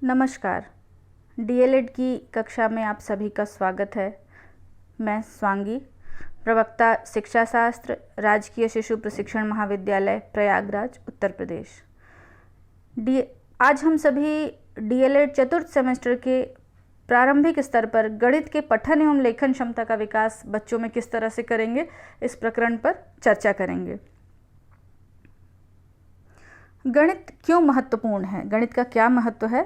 नमस्कार। डीएलएड की कक्षा में आप सभी का स्वागत है। मैं स्वांगी, प्रवक्ता शिक्षा शास्त्र, राजकीय शिशु प्रशिक्षण महाविद्यालय, प्रयागराज, उत्तर प्रदेश। आज हम सभी डीएलएड चतुर्थ सेमेस्टर के प्रारंभिक स्तर पर गणित के पठन एवं लेखन क्षमता का विकास बच्चों में किस तरह से करेंगे, इस प्रकरण पर चर्चा करेंगे। गणित क्यों महत्वपूर्ण है? गणित का क्या महत्व है?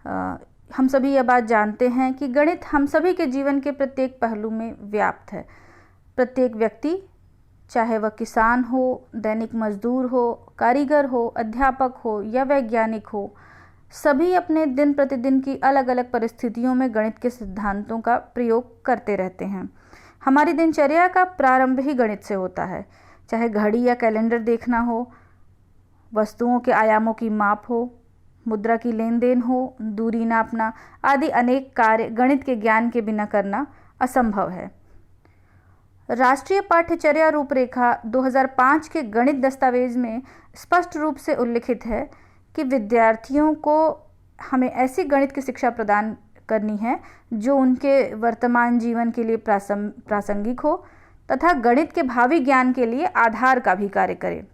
हम सभी यह बात जानते हैं कि गणित हम सभी के जीवन के प्रत्येक पहलू में व्याप्त है। प्रत्येक व्यक्ति, चाहे वह किसान हो, दैनिक मजदूर हो, कारीगर हो, अध्यापक हो या वैज्ञानिक हो, सभी अपने दिन प्रतिदिन की अलग अलग परिस्थितियों में गणित के सिद्धांतों का प्रयोग करते रहते हैं। हमारी दिनचर्या का प्रारंभ ही गणित से होता है। चाहे घड़ी या कैलेंडर देखना हो, वस्तुओं के आयामों की माप हो, मुद्रा की लेन देन हो, दूरी नापना आदि अनेक कार्य गणित के ज्ञान के बिना करना असंभव है। राष्ट्रीय पाठ्यचर्या रूपरेखा 2005 के गणित दस्तावेज में स्पष्ट रूप से उल्लिखित है कि विद्यार्थियों को हमें ऐसी गणित की शिक्षा प्रदान करनी है जो उनके वर्तमान जीवन के लिए प्रासंगिक हो तथा गणित के भावी ज्ञान के लिए आधार का भी कार्य करे।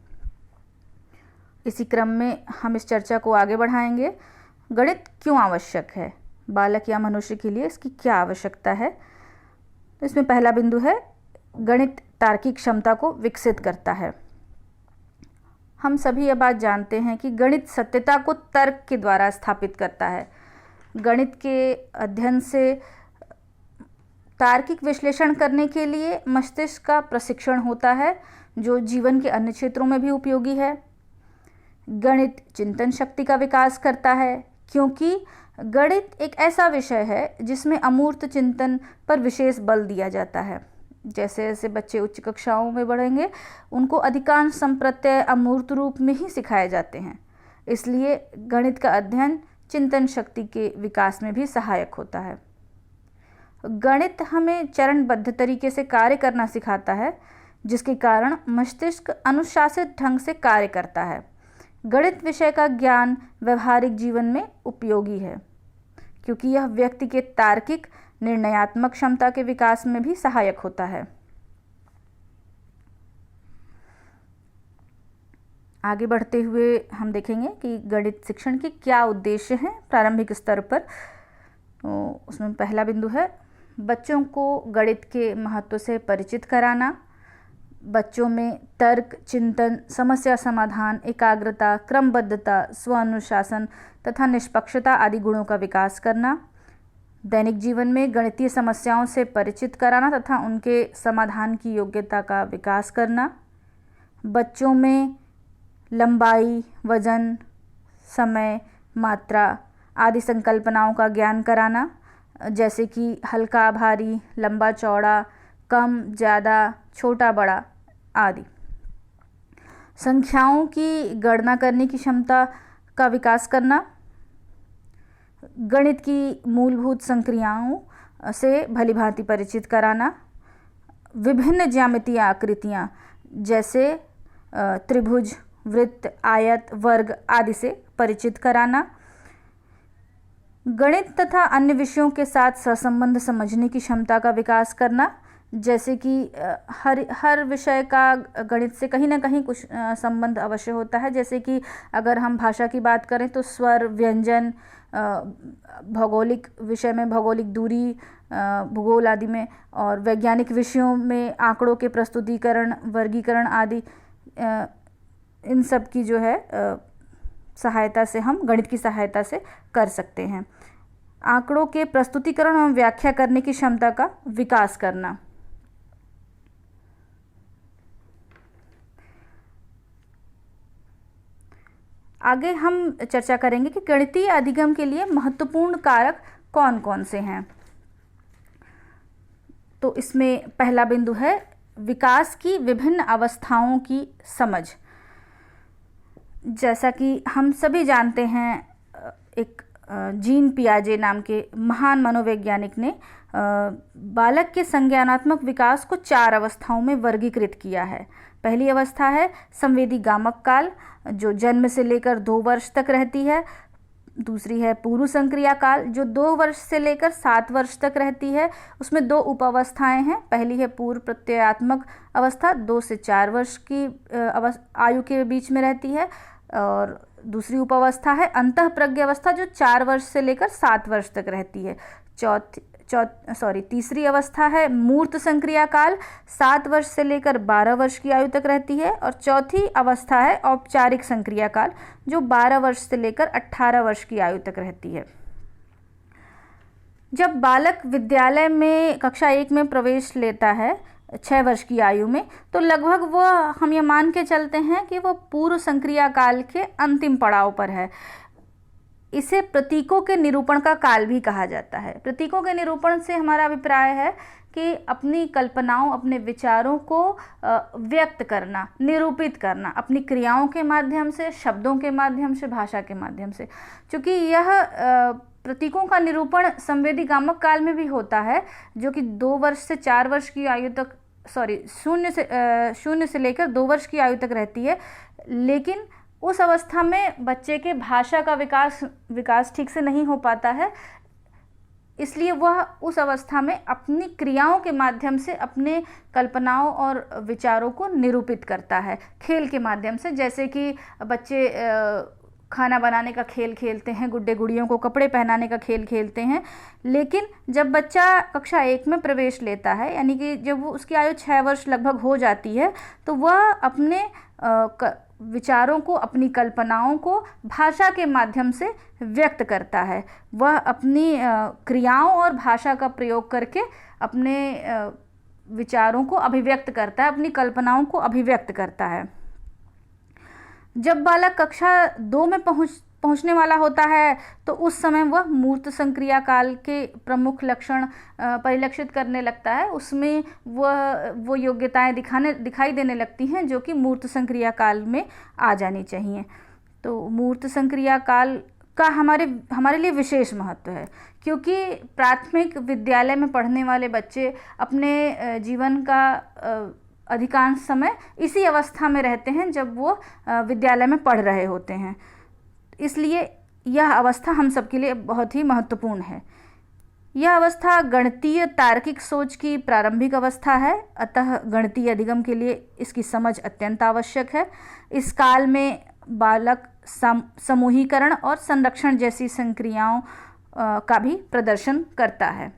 इसी क्रम में हम इस चर्चा को आगे बढ़ाएंगे। गणित क्यों आवश्यक है? बालक या मनुष्य के लिए इसकी क्या आवश्यकता है? तो इसमें पहला बिंदु है, गणित तार्किक क्षमता को विकसित करता है। हम सभी यह बात जानते हैं कि गणित सत्यता को तर्क के द्वारा स्थापित करता है। गणित के अध्ययन से तार्किक विश्लेषण करने के लिए मस्तिष्क का प्रशिक्षण होता है, जो जीवन के अन्य क्षेत्रों में भी उपयोगी है। गणित चिंतन शक्ति का विकास करता है, क्योंकि गणित एक ऐसा विषय है जिसमें अमूर्त चिंतन पर विशेष बल दिया जाता है। जैसे जैसे बच्चे उच्च कक्षाओं में बढ़ेंगे, उनको अधिकांश संप्रत्यय अमूर्त रूप में ही सिखाए जाते हैं। इसलिए गणित का अध्ययन चिंतन शक्ति के विकास में भी सहायक होता है। गणित हमें चरणबद्ध तरीके से कार्य करना सिखाता है, जिसके कारण मस्तिष्क अनुशासित ढंग से कार्य करता है। गणित विषय का ज्ञान व्यवहारिक जीवन में उपयोगी है, क्योंकि यह व्यक्ति के तार्किक निर्णयात्मक क्षमता के विकास में भी सहायक होता है। आगे बढ़ते हुए हम देखेंगे कि गणित शिक्षण के क्या उद्देश्य हैं प्रारंभिक स्तर पर। तो उसमें पहला बिंदु है, बच्चों को गणित के महत्व से परिचित कराना। बच्चों में तर्क, चिंतन, समस्या समाधान, एकाग्रता, क्रमबद्धता, स्वानुशासन तथा निष्पक्षता आदि गुणों का विकास करना। दैनिक जीवन में गणितीय समस्याओं से परिचित कराना तथा उनके समाधान की योग्यता का विकास करना। बच्चों में लंबाई, वजन, समय, मात्रा आदि संकल्पनाओं का ज्ञान कराना, जैसे कि हल्का भारी, लंबा चौड़ा, कम ज़्यादा, छोटा बड़ा आदि। संख्याओं की गणना करने की क्षमता का विकास करना। गणित की मूलभूत संक्रियाओं से भलीभांति परिचित कराना। विभिन्न ज्यामितीय आकृतियाँ जैसे त्रिभुज, वृत्त, आयत, वर्ग आदि से परिचित कराना। गणित तथा अन्य विषयों के साथ सहसंबंध समझने की क्षमता का विकास करना, जैसे कि हर विषय का गणित से कहीं ना कहीं कुछ संबंध अवश्य होता है। जैसे कि अगर हम भाषा की बात करें तो स्वर, व्यंजन, भौगोलिक विषय में भौगोलिक दूरी, भूगोल आदि में, और वैज्ञानिक विषयों में आंकड़ों के प्रस्तुतिकरण, वर्गीकरण आदि, इन सब की जो है सहायता से हम गणित की सहायता से कर सकते हैं। आंकड़ों के प्रस्तुतिकरण और व्याख्या करने की क्षमता का विकास करना। आगे हम चर्चा करेंगे कि गणितीय अधिगम के लिए महत्वपूर्ण कारक कौन कौन से हैं। तो इसमें पहला बिंदु है, विकास की विभिन्न अवस्थाओं की समझ। जैसा कि हम सभी जानते हैं, एक जीन पियाजे नाम के महान मनोवैज्ञानिक ने बालक के संज्ञानात्मक विकास को 4 अवस्थाओं में वर्गीकृत किया है। पहली अवस्था है संवेदी गामक काल, जो जन्म से लेकर 2 वर्ष तक रहती है। दूसरी है पूर्व संक्रिया काल, जो 2 वर्ष से लेकर 7 वर्ष तक रहती है। उसमें 2 उपावस्थाएं हैं। पहली है पूर्व प्रत्ययात्मक अवस्था, 2 से 4 वर्ष की आयु के बीच में रहती है। और दूसरी उपावस्था है अंतः प्रज्ञ अवस्था, जो 4 वर्ष से लेकर 7 वर्ष तक रहती है। तीसरी अवस्था है मूर्त संक्रिया काल, 7 वर्ष से लेकर 12 वर्ष की आयु तक रहती है। और चौथी अवस्था है औपचारिक संक्रिया काल, जो 12 वर्ष से लेकर 18 वर्ष की आयु तक रहती है। जब बालक विद्यालय में कक्षा 1 में प्रवेश लेता है 6 वर्ष की आयु में, तो लगभग वह हम ये मान के चलते हैं कि वह पूर्व संक्रिया काल के अंतिम पड़ाव पर है। इसे प्रतीकों के निरूपण का काल भी कहा जाता है। प्रतीकों के निरूपण से हमारा अभिप्राय है कि अपनी कल्पनाओं, अपने विचारों को व्यक्त करना, निरूपित करना, अपनी क्रियाओं के माध्यम से, शब्दों के माध्यम से, भाषा के माध्यम से। चूँकि यह प्रतीकों का निरूपण संवेदीगामक काल में भी होता है, जो कि 2 वर्ष से 4 वर्ष की आयु तक, शून्य से लेकर 2 वर्ष की आयु तक रहती है। लेकिन उस अवस्था में बच्चे के भाषा का विकास ठीक से नहीं हो पाता है, इसलिए वह उस अवस्था में अपनी क्रियाओं के माध्यम से अपने कल्पनाओं और विचारों को निरूपित करता है खेल के माध्यम से। जैसे कि बच्चे खाना बनाने का खेल खेलते हैं, गुड्डे गुड़ियों को कपड़े पहनाने का खेल खेलते हैं। लेकिन जब बच्चा कक्षा 1 में प्रवेश लेता है, यानी कि जब वो उसकी आयु 6 वर्ष लगभग हो जाती है, तो वह अपने विचारों को, अपनी कल्पनाओं को भाषा के माध्यम से व्यक्त करता है। वह अपनी क्रियाओं और भाषा का प्रयोग करके अपने विचारों को अभिव्यक्त करता है, अपनी कल्पनाओं को अभिव्यक्त करता है। जब बालक कक्षा 2 में पहुंचने वाला होता है, तो उस समय वह मूर्त संक्रिया काल के प्रमुख लक्षण परिलक्षित करने लगता है। उसमें वो योग्यताएं दिखाई देने लगती हैं जो कि मूर्त संक्रिया काल में आ जानी चाहिए। तो मूर्त संक्रिया काल का हमारे लिए विशेष महत्व है, क्योंकि प्राथमिक विद्यालय में पढ़ने वाले बच्चे अपने जीवन का अधिकांश समय इसी अवस्था में रहते हैं जब वो विद्यालय में पढ़ रहे होते हैं। इसलिए यह अवस्था हम सबके लिए बहुत ही महत्वपूर्ण है। यह अवस्था गणितीय तार्किक सोच की प्रारंभिक अवस्था है, अतः गणितीय अधिगम के लिए इसकी समझ अत्यंत आवश्यक है। इस काल में बालक समूहीकरण और संरक्षण जैसी संक्रियाओं का भी प्रदर्शन करता है।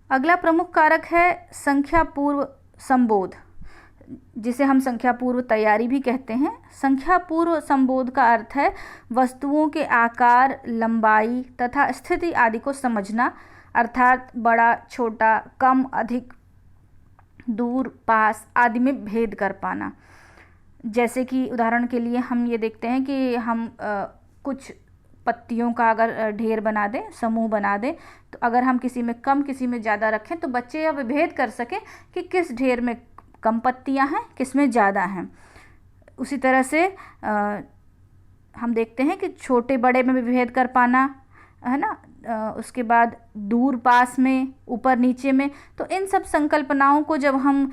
अगला प्रमुख कारक है संख्या पूर्व संबोध, जिसे हम संख्या पूर्व तैयारी भी कहते हैं। संख्या पूर्व संबोध का अर्थ है वस्तुओं के आकार, लंबाई तथा स्थिति आदि को समझना, अर्थात बड़ा, छोटा, कम, अधिक, दूर, पास आदि में भेद कर पाना। जैसे कि उदाहरण के लिए हम ये देखते हैं कि हम कुछ पत्तियों का अगर ढेर बना दें, समूह बना दें, तो अगर हम किसी में कम किसी में ज़्यादा रखें तो बच्चे यह विभेद कर सकें कि किस ढेर में कम पत्तियां हैं, किस में ज़्यादा हैं। उसी तरह से हम देखते हैं कि छोटे बड़े में विभेद कर पाना, है ना। उसके बाद दूर पास में, ऊपर नीचे में। तो इन सब संकल्पनाओं को जब हम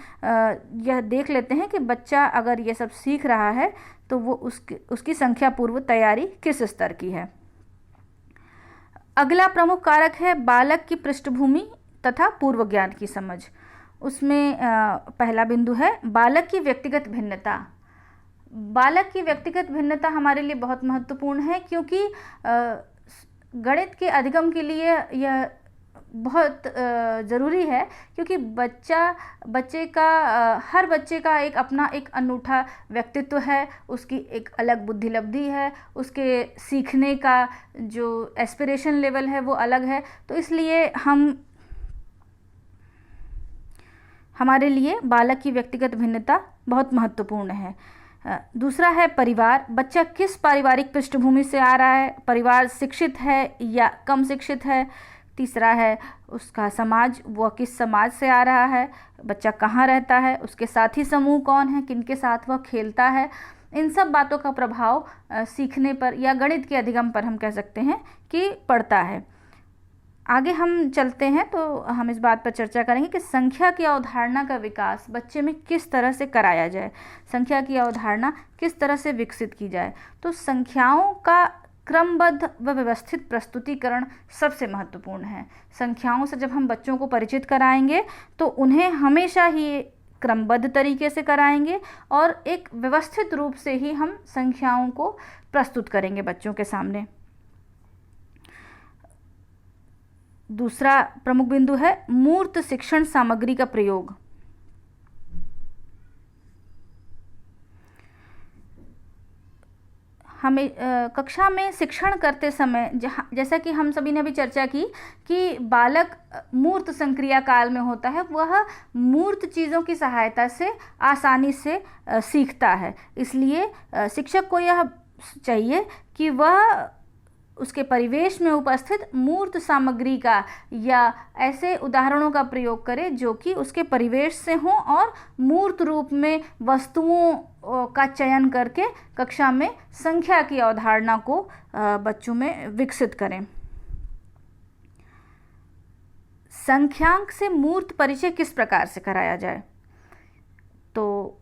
यह देख लेते हैं कि बच्चा अगर ये सब सीख रहा है तो वो उसकी संख्या पूर्व तैयारी किस स्तर की है। अगला प्रमुख कारक है बालक की पृष्ठभूमि तथा पूर्व ज्ञान की समझ। उसमें पहला बिंदु है बालक की व्यक्तिगत भिन्नता। बालक की व्यक्तिगत भिन्नता हमारे लिए बहुत महत्वपूर्ण है, क्योंकि गणित के अधिगम के लिए यह बहुत ज़रूरी है, क्योंकि हर बच्चे का अपना एक अनूठा व्यक्तित्व है, उसकी एक अलग बुद्धिलब्धि है, उसके सीखने का जो एस्पिरेशन लेवल है वो अलग है। तो इसलिए हमारे लिए बालक की व्यक्तिगत भिन्नता बहुत महत्वपूर्ण है। दूसरा है परिवार। बच्चा किस पारिवारिक पृष्ठभूमि से आ रहा है, परिवार शिक्षित है या कम शिक्षित है। तीसरा है उसका समाज, वह किस समाज से आ रहा है, बच्चा कहाँ रहता है, उसके साथी समूह कौन है, किनके साथ वह खेलता है। इन सब बातों का प्रभाव सीखने पर या गणित के अधिगम पर हम कह सकते हैं कि पड़ता है। आगे हम चलते हैं तो हम इस बात पर चर्चा करेंगे कि संख्या की अवधारणा का विकास बच्चे में किस तरह से कराया जाए, संख्या की अवधारणा किस तरह से विकसित की जाए। तो संख्याओं का क्रमबद्ध व व्यवस्थित प्रस्तुतिकरण सबसे महत्वपूर्ण है। संख्याओं से जब हम बच्चों को परिचित कराएंगे तो उन्हें हमेशा ही क्रमबद्ध तरीके से कराएंगे और एक व्यवस्थित रूप से ही हम संख्याओं को प्रस्तुत करेंगे बच्चों के सामने। दूसरा प्रमुख बिंदु है मूर्त शिक्षण सामग्री का प्रयोग। हमें कक्षा में शिक्षण करते समय जैसा कि हम सभी ने अभी चर्चा की कि बालक मूर्त संक्रिया काल में होता है, वह मूर्त चीज़ों की सहायता से आसानी से सीखता है। इसलिए शिक्षक को यह चाहिए कि वह उसके परिवेश में उपस्थित मूर्त सामग्री का या ऐसे उदाहरणों का प्रयोग करे जो कि उसके परिवेश से हों और मूर्त रूप में वस्तुओं का चयन करके कक्षा में संख्या की अवधारणा को बच्चों में विकसित करें। संख्यांक से मूर्त परिचय किस प्रकार से कराया जाए, तो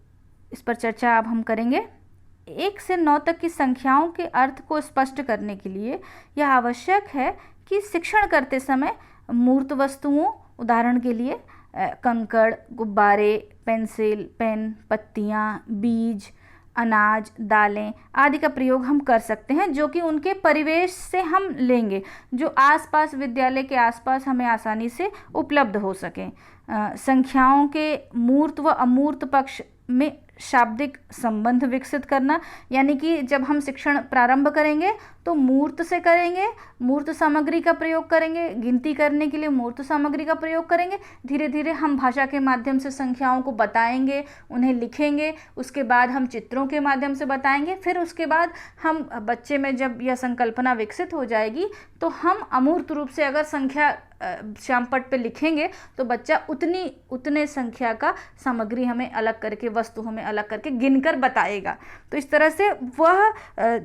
इस पर चर्चा अब हम करेंगे। 1 से 9 तक की संख्याओं के अर्थ को स्पष्ट करने के लिए यह आवश्यक है कि शिक्षण करते समय मूर्त वस्तुओं, उदाहरण के लिए कंकड़, गुब्बारे, पेंसिल, पेन, पत्तियां, बीज, अनाज, दालें आदि का प्रयोग हम कर सकते हैं, जो कि उनके परिवेश से हम लेंगे, जो आसपास विद्यालय के आसपास हमें आसानी से उपलब्ध हो सकें। संख्याओं के मूर्त व अमूर्त पक्ष में शाब्दिक संबंध विकसित करना, यानी कि जब हम शिक्षण प्रारंभ करेंगे तो मूर्त से करेंगे, मूर्त सामग्री का प्रयोग करेंगे, गिनती करने के लिए मूर्त सामग्री का प्रयोग करेंगे। धीरे धीरे हम भाषा के माध्यम से संख्याओं को बताएंगे, उन्हें लिखेंगे, उसके बाद हम चित्रों के माध्यम से बताएंगे। फिर उसके बाद हम बच्चे में जब यह संकल्पना विकसित हो जाएगी तो हम अमूर्त रूप से अगर संख्या श्यामपट्ट पे लिखेंगे तो बच्चा उतने संख्या का सामग्री हमें अलग करके, वस्तु हमें अलग करके गिनकर बताएगा। तो इस तरह से वह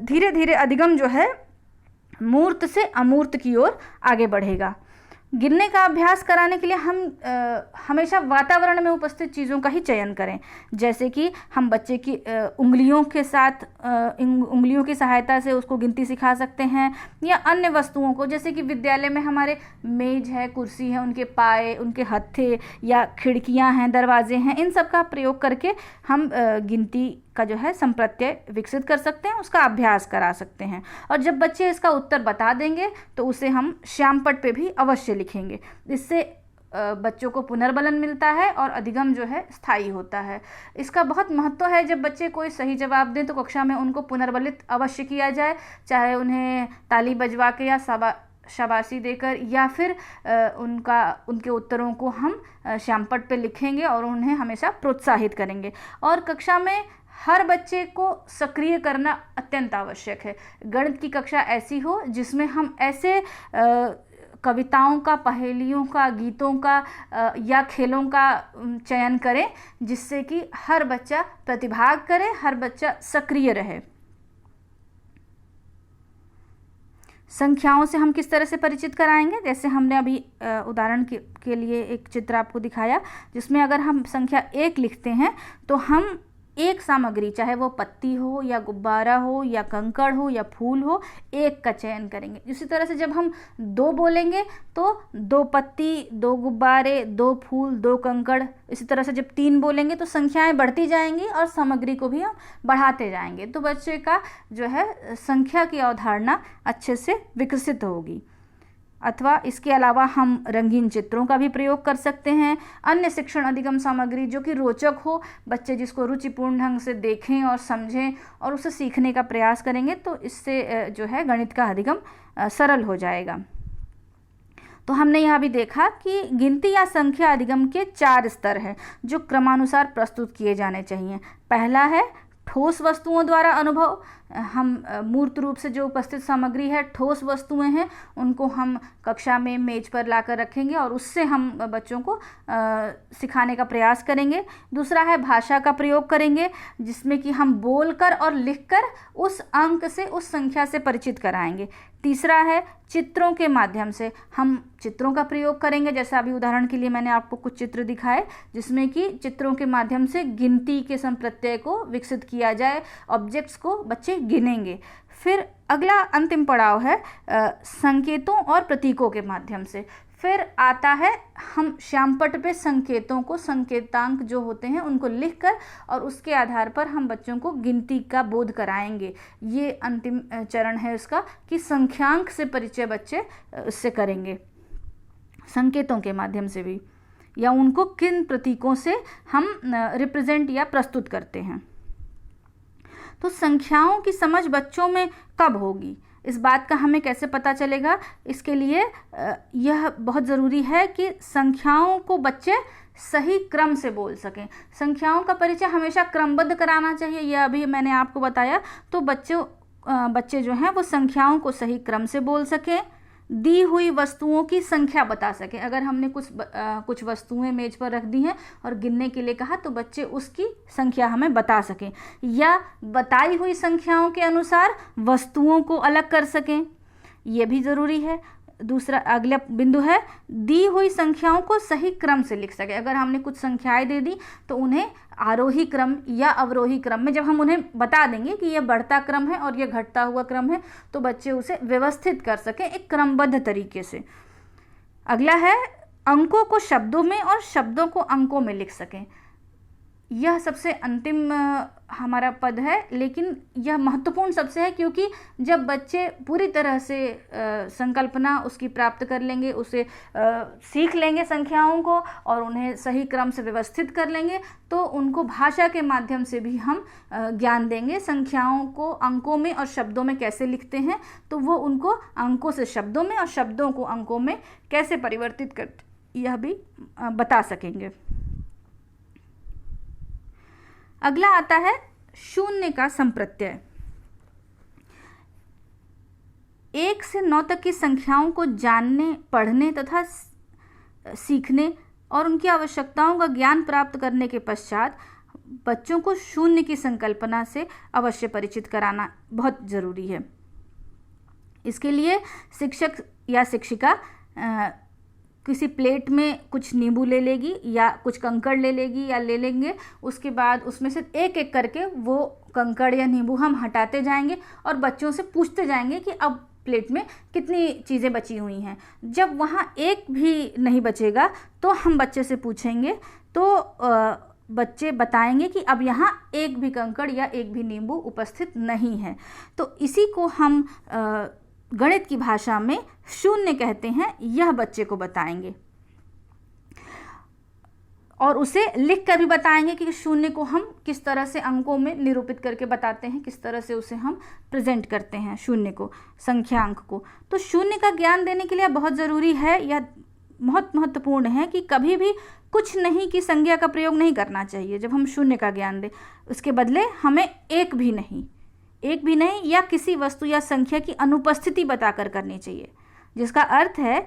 धीरे धीरे अधिगम जो है मूर्त से अमूर्त की ओर आगे बढ़ेगा। गिनने का अभ्यास कराने के लिए हम हमेशा वातावरण में उपस्थित चीज़ों का ही चयन करें, जैसे कि हम बच्चे की उंगलियों के साथ उंगलियों की सहायता से उसको गिनती सिखा सकते हैं, या अन्य वस्तुओं को, जैसे कि विद्यालय में हमारे मेज है, कुर्सी है, उनके पाए, उनके हत्थे या खिड़कियां हैं, दरवाजे हैं, इन सब का प्रयोग करके हम गिनती का जो है संप्रत्यय विकसित कर सकते हैं, उसका अभ्यास करा सकते हैं। और जब बच्चे इसका उत्तर बता देंगे तो उसे हम श्यामपट्ट पे भी अवश्य लिखेंगे। इससे बच्चों को पुनर्बलन मिलता है और अधिगम जो है स्थायी होता है। इसका बहुत महत्व है। जब बच्चे कोई सही जवाब दें तो कक्षा में उनको पुनर्बलित अवश्य किया जाए, चाहे उन्हें ताली बजवा के या शाबाशी देकर, या फिर उनके उत्तरों को हम श्यामपट्ट पे लिखेंगे और उन्हें हमेशा प्रोत्साहित करेंगे। और कक्षा में हर बच्चे को सक्रिय करना अत्यंत आवश्यक है। गणित की कक्षा ऐसी हो जिसमें हम ऐसे कविताओं का, पहेलियों का, गीतों का या खेलों का चयन करें जिससे कि हर बच्चा प्रतिभाग करे, हर बच्चा सक्रिय रहे। संख्याओं से हम किस तरह से परिचित कराएंगे, जैसे हमने अभी उदाहरण के लिए एक चित्र आपको दिखाया, जिसमें अगर हम संख्या 1 लिखते हैं तो हम एक सामग्री, चाहे वो पत्ती हो या गुब्बारा हो या कंकड़ हो या फूल हो, एक का चयन करेंगे। इसी तरह से जब हम 2 बोलेंगे तो 2 पत्ती, 2 गुब्बारे, 2 फूल, 2 कंकड़। इसी तरह से जब 3 बोलेंगे तो संख्याएं बढ़ती जाएंगी और सामग्री को भी हम बढ़ाते जाएंगे। तो बच्चे का जो है संख्या की अवधारणा अच्छे से विकसित होगी। अथवा इसके अलावा हम रंगीन चित्रों का भी प्रयोग कर सकते हैं। अन्य शिक्षण अधिगम सामग्री जो कि रोचक हो, बच्चे जिसको रुचिपूर्ण ढंग से देखें और समझें और उसे सीखने का प्रयास करेंगे, तो इससे जो है गणित का अधिगम सरल हो जाएगा। तो हमने यहाँ भी देखा कि गिनती या संख्या अधिगम के 4 स्तर हैं जो क्रमानुसार प्रस्तुत किए जाने चाहिए। पहला है ठोस वस्तुओं द्वारा अनुभव, हम मूर्त रूप से जो उपस्थित सामग्री है, ठोस वस्तुएं हैं, उनको हम कक्षा में मेज पर लाकर रखेंगे और उससे हम बच्चों को सिखाने का प्रयास करेंगे। दूसरा है भाषा का प्रयोग करेंगे, जिसमें कि हम बोलकर और लिखकर उस अंक से, उस संख्या से परिचित कराएंगे। तीसरा है चित्रों के माध्यम से, हम चित्रों का प्रयोग करेंगे। जैसा अभी उदाहरण के लिए मैंने आपको कुछ चित्र दिखाए, जिसमें कि चित्रों के माध्यम से गिनती के संप्रत्यय को विकसित किया जाए, ऑब्जेक्ट्स को बच्चे गिनेंगे। फिर अगला अंतिम पड़ाव है संकेतों और प्रतीकों के माध्यम से। फिर आता है हम श्यामपट्ट पे संकेतों को, संकेतांक जो होते हैं उनको लिखकर और उसके आधार पर हम बच्चों को गिनती का बोध कराएंगे। ये अंतिम चरण है इसका, कि संख्यांक से परिचय बच्चे इससे करेंगे, संकेतों के माध्यम से भी, या उनको किन प्रतीकों से हम रिप्रेजेंट या प्रस्तुत करते हैं। तो संख्याओं की समझ बच्चों में कब होगी, इस बात का हमें कैसे पता चलेगा? इसके लिए यह बहुत ज़रूरी है कि संख्याओं को बच्चे सही क्रम से बोल सकें। संख्याओं का परिचय हमेशा क्रमबद्ध कराना चाहिए, यह अभी मैंने आपको बताया। तो बच्चे जो हैं वो संख्याओं को सही क्रम से बोल सकें, दी हुई वस्तुओं की संख्या बता सकें। अगर हमने कुछ वस्तुएं मेज पर रख दी हैं और गिनने के लिए कहा, तो बच्चे उसकी संख्या हमें बता सकें, या बताई हुई संख्याओं के अनुसार वस्तुओं को अलग कर सकें, ये भी ज़रूरी है। दूसरा अगला बिंदु है दी हुई संख्याओं को सही क्रम से लिख सके। अगर हमने कुछ संख्याएं दे दी तो उन्हें आरोही क्रम या अवरोही क्रम में, जब हम उन्हें बता देंगे कि यह बढ़ता क्रम है और यह घटता हुआ क्रम है, तो बच्चे उसे व्यवस्थित कर सकें एक क्रमबद्ध तरीके से। अगला है अंकों को शब्दों में और शब्दों को अंकों में लिख सकें। यह सबसे अंतिम हमारा पद है, लेकिन यह महत्वपूर्ण सबसे है, क्योंकि जब बच्चे पूरी तरह से संकल्पना उसकी प्राप्त कर लेंगे, उसे सीख लेंगे संख्याओं को और उन्हें सही क्रम से व्यवस्थित कर लेंगे, तो उनको भाषा के माध्यम से भी हम ज्ञान देंगे। संख्याओं को अंकों में और शब्दों में कैसे लिखते हैं, तो वो उनको अंकों से शब्दों में और शब्दों को अंकों में कैसे परिवर्तित करते, यह भी बता सकेंगे। अगला आता है शून्य का संप्रत्यय। 1 से 9 तक की संख्याओं को जानने, पढ़ने तथा सीखने और उनकी आवश्यकताओं का ज्ञान प्राप्त करने के पश्चात बच्चों को शून्य की संकल्पना से अवश्य परिचित कराना बहुत ज़रूरी है। इसके लिए शिक्षक या शिक्षिका किसी प्लेट में कुछ नींबू ले लेगी या कुछ कंकड़ ले लेगी या ले लेंगे। उसके बाद उसमें से एक एक करके वो कंकड़ या नींबू हम हटाते जाएंगे और बच्चों से पूछते जाएंगे कि अब प्लेट में कितनी चीज़ें बची हुई हैं। जब वहाँ एक भी नहीं बचेगा तो हम बच्चे से पूछेंगे, तो बच्चे बताएंगे कि अब यहाँ एक भी कंकड़ या एक भी नींबू उपस्थित नहीं है। तो इसी को हम गणित की भाषा में शून्य कहते हैं। यह बच्चे को बताएंगे और उसे लिख कर भी बताएंगे कि शून्य को हम किस तरह से अंकों में निरूपित करके बताते हैं, किस तरह से उसे हम प्रेजेंट करते हैं शून्य को, संख्यांक को। तो शून्य का ज्ञान देने के लिए बहुत ज़रूरी है, यह बहुत महत्वपूर्ण है कि कभी भी कुछ नहीं की संज्ञा का प्रयोग नहीं करना चाहिए। जब हम शून्य का ज्ञान दें, उसके बदले हमें एक भी नहीं या किसी वस्तु या संख्या की अनुपस्थिति बताकर करनी चाहिए, जिसका अर्थ है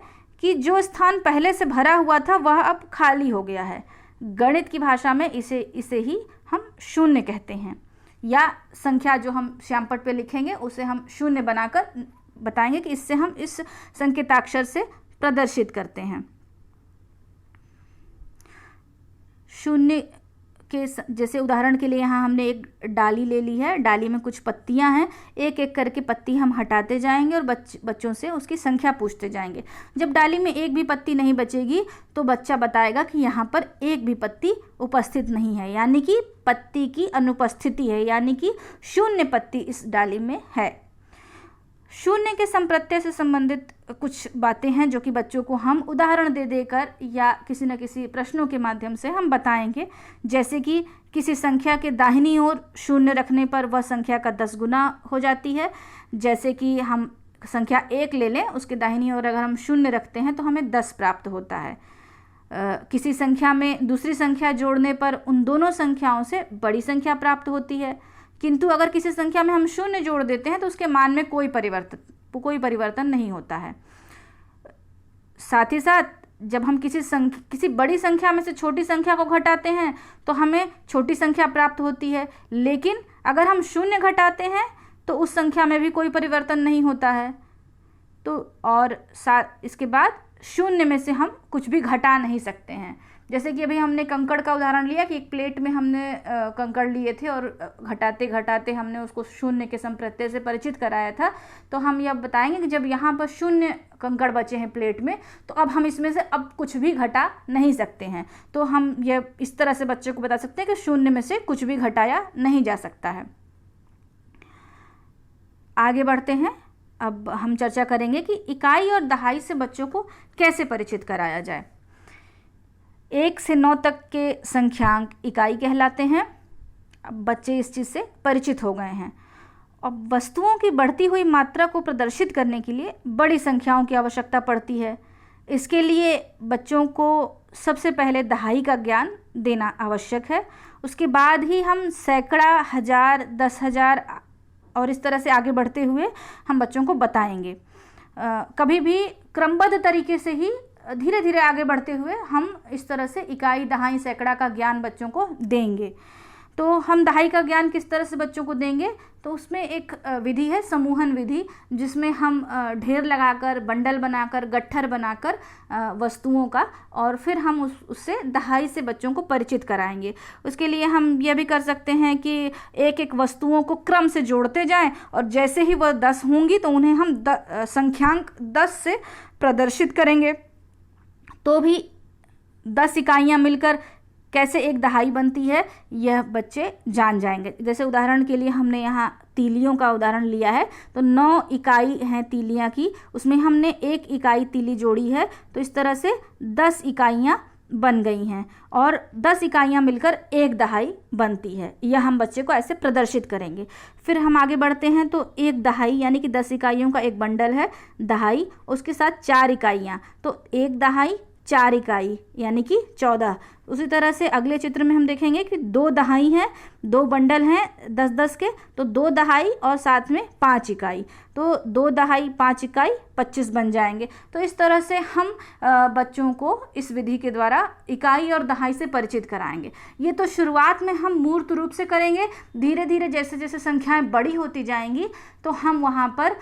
कि जो स्थान पहले से भरा हुआ था वह अब खाली हो गया है। गणित की भाषा में इसे ही हम शून्य कहते हैं। या संख्या जो हम श्यामपट्ट पे लिखेंगे उसे हम शून्य बनाकर बताएंगे कि इससे हम इस संकेताक्षर से प्रदर्शित करते हैं। शून्य के जैसे उदाहरण के लिए यहाँ हमने एक डाली ले ली है, डाली में कुछ पत्तियाँ हैं, एक एक करके पत्ती हम हटाते जाएंगे और बच्चों से उसकी संख्या पूछते जाएंगे। जब डाली में एक भी पत्ती नहीं बचेगी तो बच्चा बताएगा कि यहाँ पर एक भी पत्ती उपस्थित नहीं है, यानी कि पत्ती की अनुपस्थिति है, यानी कि शून्य पत्ती इस डाली में है। शून्य के संप्रत्यय से संबंधित कुछ बातें हैं जो कि बच्चों को हम उदाहरण दे देकर या किसी न किसी प्रश्नों के माध्यम से हम बताएंगे। जैसे कि किसी संख्या के दाहिनी ओर शून्य रखने पर वह संख्या का 10 गुना हो जाती है। जैसे कि हम संख्या 1 ले लें, उसके दाहिनी ओर अगर हम शून्य रखते हैं तो हमें 10 प्राप्त होता है। किसी संख्या में दूसरी संख्या जोड़ने पर उन दोनों संख्याओं से बड़ी संख्या प्राप्त होती है। किंतु अगर किसी संख्या में हम शून्य जोड़ देते हैं तो उसके मान में कोई परिवर्तन नहीं होता है। साथ ही साथ जब हम किसी बड़ी संख्या में से छोटी संख्या को घटाते हैं तो हमें छोटी संख्या प्राप्त होती है, लेकिन अगर हम शून्य घटाते हैं तो उस संख्या में भी कोई परिवर्तन नहीं होता है। तो और इसके बाद शून्य में से हम कुछ भी घटा नहीं सकते हैं। जैसे कि अभी हमने कंकड़ का उदाहरण लिया कि एक प्लेट में हमने कंकड़ लिए थे और घटाते घटाते हमने उसको शून्य के समप्रत्यय से परिचित कराया था। तो हम यह बताएंगे कि जब यहाँ पर शून्य कंकड़ बचे हैं प्लेट में, तो अब हम इसमें से अब कुछ भी घटा नहीं सकते हैं। तो हम यह इस तरह से बच्चे को बता सकते हैं कि शून्य में से कुछ भी घटाया नहीं जा सकता है। आगे बढ़ते हैं। अब हम चर्चा करेंगे कि इकाई और दहाई से बच्चों को कैसे परिचित कराया जाए। 1 से 9 तक के संख्यांक इकाई कहलाते हैं। अब बच्चे इस चीज़ से परिचित हो गए हैं। अब वस्तुओं की बढ़ती हुई मात्रा को प्रदर्शित करने के लिए बड़ी संख्याओं की आवश्यकता पड़ती है। इसके लिए बच्चों को सबसे पहले दहाई का ज्ञान देना आवश्यक है। उसके बाद ही हम सैकड़ा, हजार, 10,000 और इस तरह से आगे बढ़ते हुए हम बच्चों को बताएंगे। कभी भी क्रमबद्ध तरीके से ही धीरे धीरे आगे बढ़ते हुए हम इस तरह से इकाई, दहाई, सैकड़ा का ज्ञान बच्चों को देंगे। तो हम दहाई का ज्ञान किस तरह से बच्चों को देंगे, तो उसमें एक विधि है समूहन विधि, जिसमें हम ढेर लगाकर, बंडल बनाकर, गट्ठर बनाकर वस्तुओं का, और फिर हम उससे दहाई से बच्चों को परिचित कराएंगे। उसके लिए हम यह भी कर सकते हैं कि एक एक वस्तुओं को क्रम से जोड़ते जाएं, और जैसे ही वह 10 होंगी तो उन्हें हम संख्यांक 10 से प्रदर्शित करेंगे। तो भी 10 इकाइयाँ मिलकर कैसे एक दहाई बनती है यह बच्चे जान जाएंगे। जैसे उदाहरण के लिए हमने यहाँ तीलियों का उदाहरण लिया है, तो 9 इकाई हैं तीलियाँ की, उसमें हमने 1 इकाई तीली जोड़ी है, तो इस तरह से 10 इकाइयाँ बन गई हैं, और 10 इकाइयाँ मिलकर एक दहाई बनती है। यह हम बच्चे को ऐसे प्रदर्शित करेंगे। फिर हम आगे बढ़ते हैं, तो एक दहाई यानी कि 10 इकाइयों का एक बंडल है दहाई, उसके साथ 4 इकाइयाँ, तो एक दहाई 4 इकाई यानी कि 14। उसी तरह से अगले चित्र में हम देखेंगे कि 2 दहाई हैं, 2 बंडल हैं 10-10 के, तो 2 दहाई और साथ में 5 इकाई, तो 2 दहाई 5 इकाई 25 बन जाएंगे। तो इस तरह से हम बच्चों को इस विधि के द्वारा इकाई और दहाई से परिचित कराएंगे। ये तो शुरुआत में हम मूर्त रूप से करेंगे। धीरे धीरे जैसे जैसे संख्याएं बड़ी होती जाएंगी तो हम वहाँ पर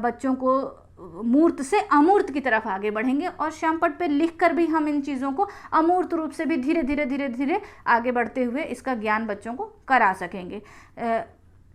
बच्चों को मूर्त से अमूर्त की तरफ आगे बढ़ेंगे, और श्यामपट्ट पे लिखकर भी हम इन चीज़ों को अमूर्त रूप से भी धीरे धीरे आगे बढ़ते हुए इसका ज्ञान बच्चों को करा सकेंगे।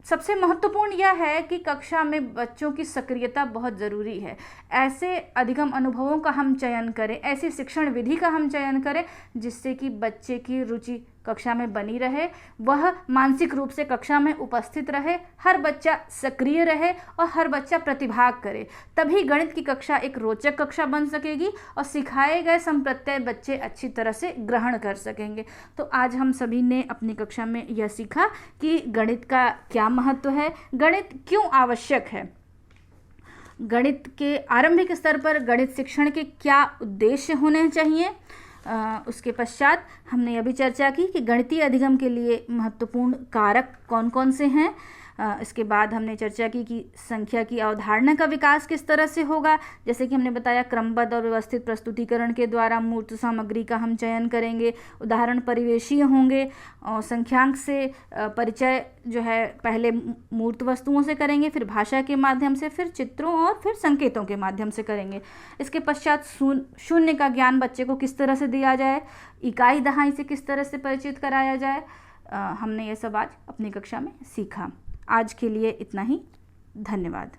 सबसे महत्वपूर्ण यह है कि कक्षा में बच्चों की सक्रियता बहुत ज़रूरी है। ऐसे अधिगम अनुभवों का हम चयन करें, ऐसी शिक्षण विधि का हम चयन करें जिससे कि बच्चे की रुचि कक्षा में बनी रहे, वह मानसिक रूप से कक्षा में उपस्थित रहे, हर बच्चा सक्रिय रहे और हर बच्चा प्रतिभाग करे। तभी गणित की कक्षा एक रोचक कक्षा बन सकेगी और सिखाए गए संप्रत्यय बच्चे अच्छी तरह से ग्रहण कर सकेंगे। तो आज हम सभी ने अपनी कक्षा में यह सीखा कि गणित का क्या महत्व है, गणित क्यों आवश्यक है, गणित के आरंभिक स्तर पर गणित शिक्षण के क्या उद्देश्य होने चाहिए। उसके पश्चात हमने यह भी चर्चा की कि गणितीय अधिगम के लिए महत्वपूर्ण कारक कौन कौन से हैं। इसके बाद हमने चर्चा की कि संख्या की अवधारणा का विकास किस तरह से होगा। जैसे कि हमने बताया क्रमबद्ध और व्यवस्थित प्रस्तुतिकरण के द्वारा मूर्त सामग्री का हम चयन करेंगे, उदाहरण परिवेशीय होंगे, और संख्यांक से परिचय जो है पहले मूर्त वस्तुओं से करेंगे, फिर भाषा के माध्यम से, फिर चित्रों और फिर संकेतों के माध्यम से करेंगे। इसके पश्चात शून्य का ज्ञान बच्चे को किस तरह से दिया जाए, इकाई दहाई से किस तरह से परिचित कराया जाए, हमने ये सब आज अपनी कक्षा में सीखा। आज के लिए इतना ही। धन्यवाद।